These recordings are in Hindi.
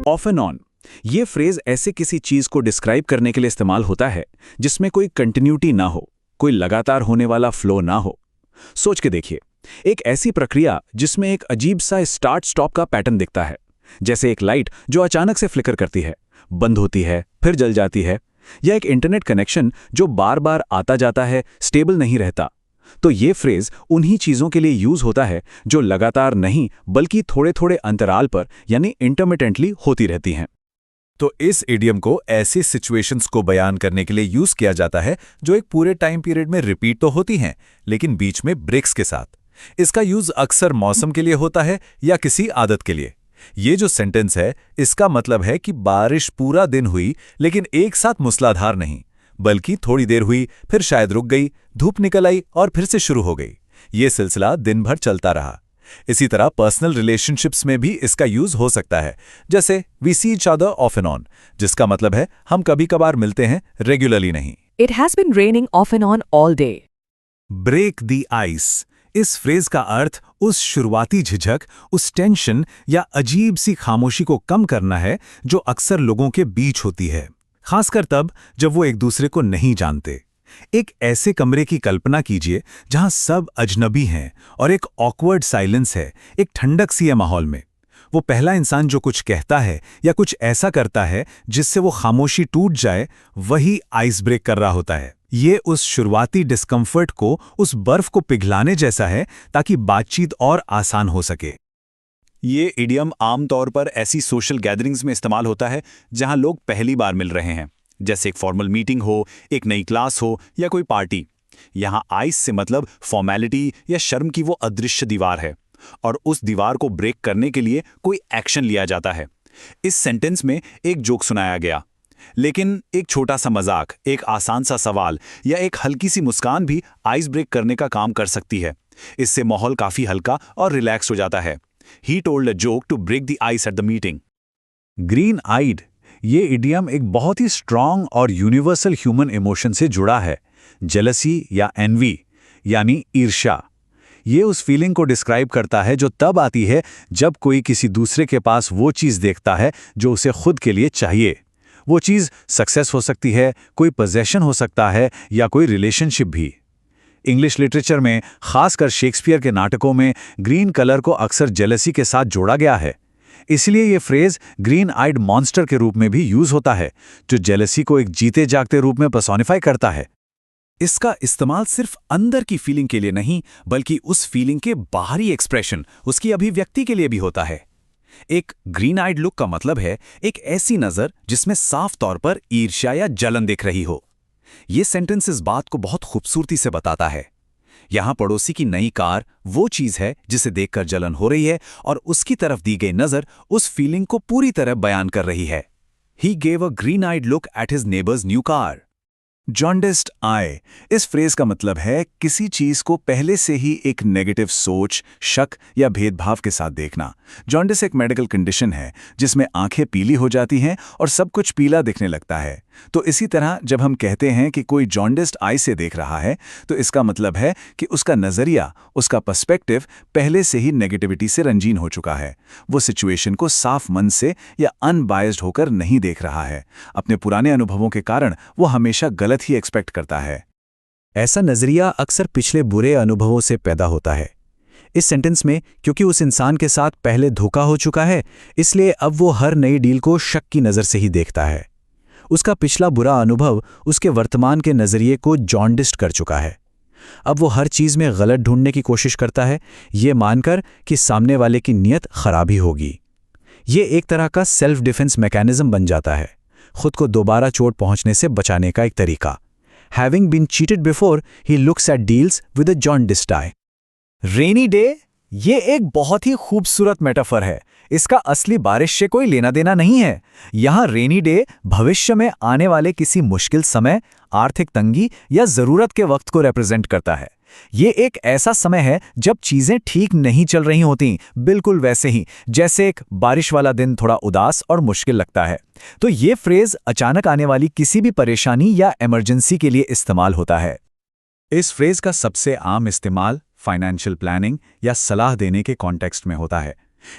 ऑफ एंड ऑन ये फ्रेज ऐसे किसी चीज को डिस्क्राइब करने के लिए इस्तेमाल होता है जिसमें कोई कंटिन्यूटी ना हो, कोई लगातार होने वाला फ्लो ना हो। सोच के देखिए, एक ऐसी प्रक्रिया जिसमें एक अजीब सा स्टार्ट स्टॉप का पैटर्न दिखता है, जैसे एक लाइट जो अचानक से फ्लिकर करती है, बंद होती है, फिर जल जाती है, या एक इंटरनेट कनेक्शन जो बार बार आता जाता है, स्टेबल नहीं रहता। तो ये फ्रेज उन्हीं चीजों के लिए यूज होता है जो लगातार नहीं बल्कि थोड़े थोड़े अंतराल पर यानी इंटरमिटेंटली होती रहती हैं। तो इस इडियम को ऐसी सिचुएशंस को बयान करने के लिए यूज किया जाता है जो एक पूरे टाइम पीरियड में रिपीट तो होती हैं, लेकिन बीच में ब्रेक्स के साथ। इसका यूज अक्सर मौसम के लिए होता है या किसी आदत के लिए। ये जो सेंटेंस है, इसका मतलब है कि बारिश पूरा दिन हुई लेकिन एक साथ मूसलाधार नहीं, बल्कि थोड़ी देर हुई, फिर शायद रुक गई, धूप निकल आई और फिर से शुरू हो गई। ये सिलसिला दिन भर चलता रहा। इसी तरह पर्सनल रिलेशनशिप्स में भी इसका यूज हो सकता है, जैसे we see each other off and on, जिसका मतलब है हम कभी कभार मिलते हैं, रेगुलरली नहीं। It has been raining off and on all day. Break the ice, इस फ्रेज का अर्थ उस शुरुआती झिझक, उस टेंशन या अजीब सी खामोशी को कम करना है जो अक्सर लोगों के बीच होती है, खासकर तब जब वो एक दूसरे को नहीं जानते। एक ऐसे कमरे की कल्पना कीजिए जहां सब अजनबी हैं और एक ऑकवर्ड साइलेंस है, एक ठंडक सी है माहौल में। वो पहला इंसान जो कुछ कहता है या कुछ ऐसा करता है जिससे वो खामोशी टूट जाए, वही आइस ब्रेक कर रहा होता है। ये उस शुरुआती डिस्कम्फर्ट को, उस बर्फ को पिघलाने जैसा है ताकि बातचीत और आसान हो सके। ये इडियम आमतौर पर ऐसी सोशल गैदरिंग्स में इस्तेमाल होता है जहां लोग पहली बार मिल रहे हैं, जैसे एक फॉर्मल मीटिंग हो, एक नई क्लास हो या कोई पार्टी। यहाँ आइस से मतलब फॉर्मेलिटी या शर्म की वो अदृश्य दीवार है, और उस दीवार को ब्रेक करने के लिए कोई एक्शन लिया जाता है। इस सेंटेंस में एक जोक सुनाया गया, लेकिन एक छोटा सा मजाक, एक आसान सा सवाल या एक हल्की सी मुस्कान भी आइस ब्रेक करने का काम कर सकती है। इससे माहौल काफी हल्का और रिलैक्स हो जाता है। He told a joke to break the ice at the meeting. Green eyed, ये इडियम एक बहुत ही स्ट्रांग और यूनिवर्सल ह्यूमन इमोशन से जुड़ा है, जेलसी या एनवी यानी ईर्ष्या। ये उस फीलिंग को डिस्क्राइब करता है जो तब आती है जब कोई किसी दूसरे के पास वो चीज़ देखता है जो उसे खुद के लिए चाहिए। वो चीज़ सक्सेस हो सकती है, कोई पोजेशन हो सकता है या कोई रिलेशनशिप भी। इंग्लिश लिटरेचर में, खासकर शेक्सपियर के नाटकों में, ग्रीन कलर को अक्सर जेलसी के साथ जोड़ा गया है। इसलिए ये फ्रेज ग्रीन आइड मॉन्स्टर के रूप में भी यूज होता है, जो जेलसी को एक जीते जागते रूप में पर्सोनिफाई करता है। इसका इस्तेमाल सिर्फ अंदर की फीलिंग के लिए नहीं, बल्कि उस फीलिंग के बाहरी एक्सप्रेशन, उसकी अभिव्यक्ति के लिए भी होता है। एक ग्रीन आइड लुक का मतलब है एक ऐसी नजर जिसमें साफ तौर पर ईर्ष्या या जलन दिख रही हो। ये सेंटेंस इस बात को बहुत खूबसूरती से बताता है। यहां पड़ोसी की नई कार वो चीज है जिसे देखकर जलन हो रही है, और उसकी तरफ दी गई नजर उस फीलिंग को पूरी तरह बयान कर रही है। He gave a green-eyed look at his neighbor's new car. जॉन्डिस्ड आई, इस फ्रेज का मतलब है किसी चीज को पहले से ही एक नेगेटिव सोच, शक या भेदभाव के साथ देखना। जॉन्डिस एक मेडिकल कंडीशन है जिसमें आंखें पीली हो जाती हैं और सब कुछ पीला दिखने लगता है। तो इसी तरह जब हम कहते हैं कि कोई जॉन्डिस्ड आई से देख रहा है, तो इसका मतलब है कि उसका नजरिया, उसका पर्सपेक्टिव पहले से ही नेगेटिविटी से रंजीन हो चुका है। वो सिचुएशन को साफ मन से या अनबायस्ड होकर नहीं देख रहा है। अपने पुराने अनुभवों के कारण वो हमेशा गलत ही एक्सपेक्ट करता है। ऐसा नजरिया अक्सर पिछले बुरे अनुभवों से पैदा होता है। इस सेंटेंस में क्योंकि उस इंसान के साथ पहले धोखा हो चुका है, इसलिए अब वो हर नई डील को शक की नज़र से ही देखता है। उसका पिछला बुरा अनुभव उसके वर्तमान के नज़रिए को जॉन्डिस्ड कर चुका है। अब वो हर चीज़ में गलत ढूंढने की कोशिश करता है, ये मानकर कि सामने वाले की नीयत खराब ही होगी। ये एक तरह का सेल्फ डिफेंस मैकेनिज्म बन जाता है, खुद को दोबारा चोट पहुंचने से बचाने का एक तरीका। Having been cheated before, he looks at deals with a jaundiced eye. Rainy day, ये एक बहुत ही खूबसूरत मेटाफर है। इसका असली बारिश से कोई लेना देना नहीं है। यहाँ रेनी डे भविष्य में आने वाले किसी मुश्किल समय, आर्थिक तंगी या जरूरत के वक्त को रिप्रेजेंट करता है। ये एक ऐसा समय है जब चीजें ठीक नहीं चल रही होती, बिल्कुल वैसे ही जैसे एक बारिश वाला दिन थोड़ा उदास और मुश्किल लगता है। तो ये फ्रेज अचानक आने वाली किसी भी परेशानी या इमरजेंसी के लिए इस्तेमाल होता है। इस फ्रेज का सबसे आम इस्तेमाल फाइनेंशियल प्लानिंग या सलाह देने के कॉन्टेक्स्ट में होता है।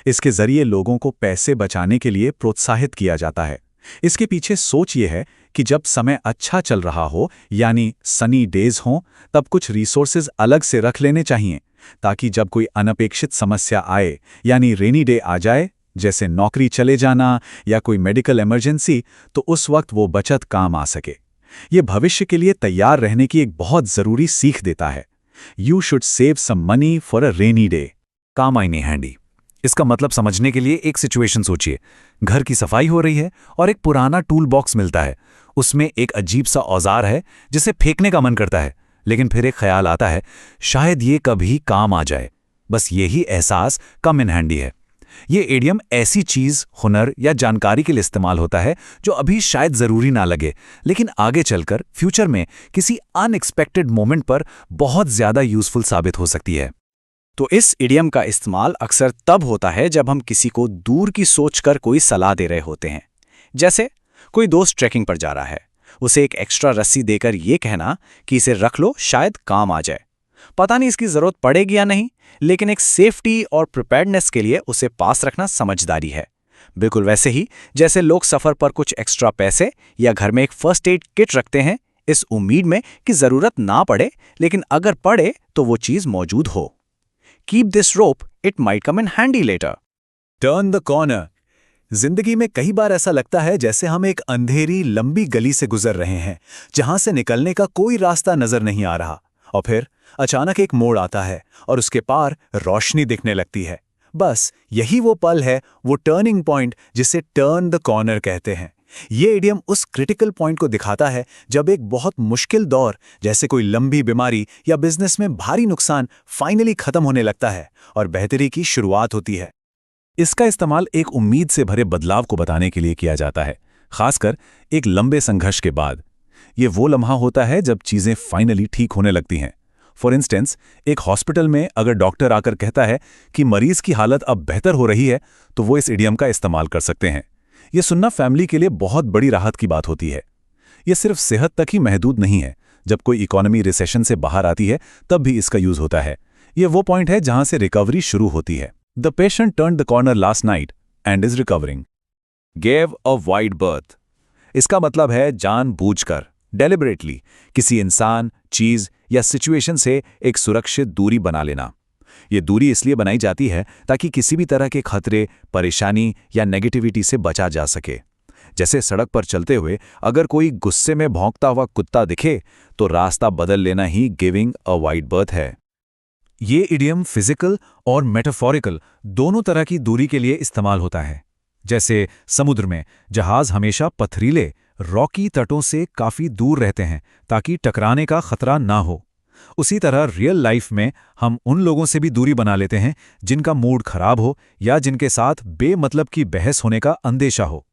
इसके जरिए लोगों को पैसे बचाने के लिए प्रोत्साहित किया जाता है। इसके पीछे सोच ये है कि जब समय अच्छा चल रहा हो, यानी सनी डेज हों, तब कुछ रिसोर्सेज अलग से रख लेने चाहिए, ताकि जब कोई अनपेक्षित समस्या आए, यानी रेनी डे आ जाए, जैसे नौकरी चले जाना या कोई मेडिकल इमरजेंसी, तो उस वक्त वो बचत काम आ सके। ये भविष्य के लिए तैयार रहने की एक बहुत ज़रूरी सीख देता है। You should save some money for a rainy day. काम आई नहीं हैंडी। इसका मतलब समझने के लिए एक सिचुएशन सोचिए। घर की सफाई हो रही है और एक पुराना टूल बॉक्स मिलता है। उसमें एक अजीब सा औजार है जिसे फेंकने का मन करता है, लेकिन फिर एक ख्याल आता है, शायद ये कभी काम आ जाए। बस यही एहसास कम इन हैंडी है। ये इडियम ऐसी चीज, हुनर या जानकारी के लिए इस्तेमाल होता है जो अभी शायद जरूरी ना लगे, लेकिन आगे चलकर फ्यूचर में किसी अनएक्सपेक्टेड मोमेंट पर बहुत ज्यादा यूजफुल साबित हो सकती है। तो इस इडियम का इस्तेमाल अक्सर तब होता है जब हम किसी को दूर की सोचकर कोई सलाह दे रहे होते हैं। जैसे कोई दोस्त ट्रैकिंग पर जा रहा है, उसे एक एक्स्ट्रा रस्सी देकर ये कहना कि इसे रख लो, शायद काम आ जाए। पता नहीं इसकी जरूरत पड़ेगी या नहीं, लेकिन एक सेफ्टी और प्रिपेयर्डनेस के लिए उसे पास रखना समझदारी है। बिल्कुल वैसे ही जैसे लोग सफर पर कुछ एक्स्ट्रा पैसे या घर में एक फर्स्ट एड किट रखते हैं, इस उम्मीद में कि जरूरत ना पड़े, लेकिन अगर पड़े तो वो चीज मौजूद हो। Keep this rope, it might come in handy later. Turn the corner. जिंदगी में कई बार ऐसा लगता है जैसे हम एक अंधेरी लंबी गली से गुजर रहे हैं, जहां से निकलने का कोई रास्ता नजर नहीं आ रहा, और फिर अचानक एक मोड़ आता है और उसके पार रोशनी दिखने लगती है। बस यही वो पल है, वो टर्निंग पॉइंट जिसे टर्न द कॉर्नर कहते हैं। ये इडियम उस क्रिटिकल पॉइंट को दिखाता है जब एक बहुत मुश्किल दौर, जैसे कोई लंबी बीमारी या बिजनेस में भारी नुकसान, फाइनली खत्म होने लगता है और बेहतरी की शुरुआत होती है। इसका इस्तेमाल एक उम्मीद से भरे बदलाव को बताने के लिए किया जाता है, खासकर एक लंबे संघर्ष के बाद। ये वो लम्हा होता है जब चीजें फाइनली ठीक होने लगती हैं। फॉर इंस्टेंस, एक हॉस्पिटल में अगर डॉक्टर आकर कहता है कि मरीज की हालत अब बेहतर हो रही है, तो वो इस इडियम का इस्तेमाल कर सकते हैं। ये सुनना फैमिली के लिए बहुत बड़ी राहत की बात होती है। ये सिर्फ सेहत तक ही महदूद नहीं है। जब कोई इकोनॉमी रिसेशन से बाहर आती है, तब भी इसका यूज होता है। ये वो पॉइंट है जहां से रिकवरी शुरू होती है। The patient turned the corner last night and is recovering. Gave a wide birth. इसका मतलब है जानबूझकर, डेलिबरेटली किसी इंसान, चीज या सिचुएशन से एक सुरक्षित दूरी बना लेना। ये दूरी इसलिए बनाई जाती है ताकि किसी भी तरह के खतरे, परेशानी या नेगेटिविटी से बचा जा सके। जैसे सड़क पर चलते हुए अगर कोई गुस्से में भौंकता हुआ कुत्ता दिखे, तो रास्ता बदल लेना he giving a wide birth है। ये इडियम फिजिकल और मेटाफोरिकल दोनों तरह की दूरी के लिए इस्तेमाल होता है। जैसे समुद्र में जहाज हमेशा पथरीले, रॉकी तटों से काफी दूर रहते हैं ताकि टकराने का खतरा ना हो। उसी तरह रियल लाइफ में हम उन लोगों से भी दूरी बना लेते हैं जिनका मूड खराब हो या जिनके साथ बेमतलब की बहस होने का अंदेशा हो।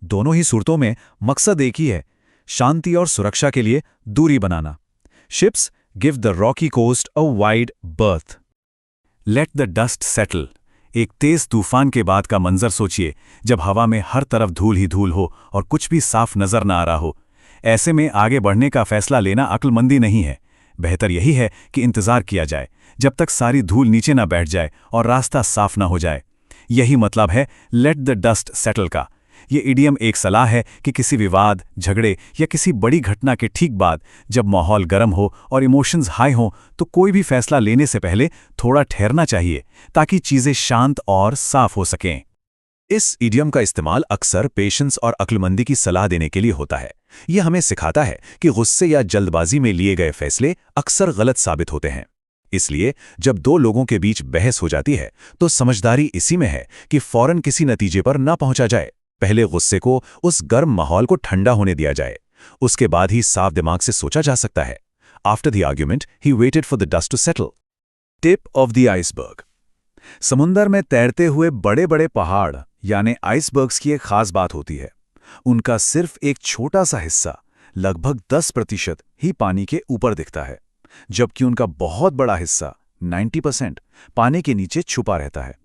दोनों ही सूरतों में मकसद एक ही है, शांति और सुरक्षा के लिए दूरी बनाना। Ships give the rocky coast a wide berth. Let the dust settle. एक तेज तूफान के बाद का मंजर सोचिए, जब हवा में हर तरफ धूल ही धूल हो और कुछ भी साफ नजर ना आ रहा हो। ऐसे में आगे बढ़ने का फैसला लेना अक्लमंदी नहीं है। बेहतर यही है कि इंतजार किया जाए जब तक सारी धूल नीचे ना बैठ जाए और रास्ता साफ ना हो जाए। यही मतलब है लेट द डस्ट सेटल का। ये इडियम एक सलाह है कि किसी विवाद, झगड़े या किसी बड़ी घटना के ठीक बाद, जब माहौल गर्म हो और इमोशंस हाई हो, तो कोई भी फैसला लेने से पहले थोड़ा ठहरना चाहिए ताकि चीजें शांत और साफ हो सकें। इस इडियम का इस्तेमाल अक्सर पेशेंस और अक्लमंदी की सलाह देने के लिए होता है। यह हमें सिखाता है कि गुस्से या जल्दबाजी में लिए गए फैसले अक्सर गलत साबित होते हैं। इसलिए जब दो लोगों के बीच बहस हो जाती है, तो समझदारी इसी में है कि फौरन किसी नतीजे पर ना पहुंचा जाए। पहले गुस्से को, उस गर्म माहौल को ठंडा होने दिया जाए, उसके बाद ही साफ दिमाग से सोचा जा सकता है। After the argument he waited for the dust to settle. Tip of the iceberg. समुंदर में तैरते हुए बड़े बड़े पहाड़ यानी आइसबर्ग्स की एक खास बात होती है। उनका सिर्फ एक छोटा सा हिस्सा, लगभग 10% ही पानी के ऊपर दिखता है, जबकि उनका बहुत बड़ा हिस्सा 90% पानी के नीचे छुपा रहता है।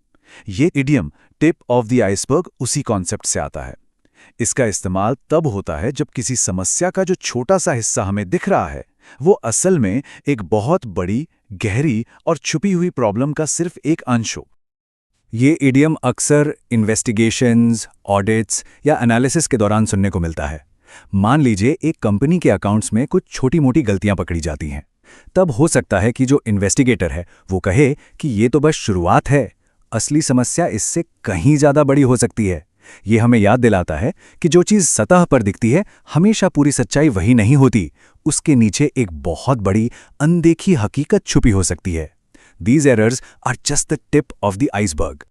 ये idiom tip of the iceberg उसी कॉन्सेप्ट से आता है। इसका इस्तेमाल तब होता है जब किसी समस्या का जो छोटा सा हिस्सा हमें दिख रहा है, वो असल में एक बहुत बड़ी, गहरी और छुपी हुई प्रॉब्लम का सिर्फ एक अंश हो। ये इडियम अक्सर इन्वेस्टिगेशंस, ऑडिट्स या एनालिसिस के दौरान सुनने को मिलता है। मान लीजिए एक कंपनी के अकाउंट्स में कुछ छोटी-मोटी गलतियां पकड़ी जाती हैं। तब हो सकता है कि जो इन्वेस्टिगेटर है वो कहे कि ये तो बस शुरुआत है, असली समस्या इससे कहीं ज़्यादा बड़ी हो सकती है। ये हमें याद दिलाता है कि जो चीज़ सतह पर दिखती है हमेशा पूरी सच्चाई वही नहीं होती, उसके नीचे एक बहुत बड़ी अनदेखी हकीकत छुपी हो सकती है। These errors are just the tip of the iceberg.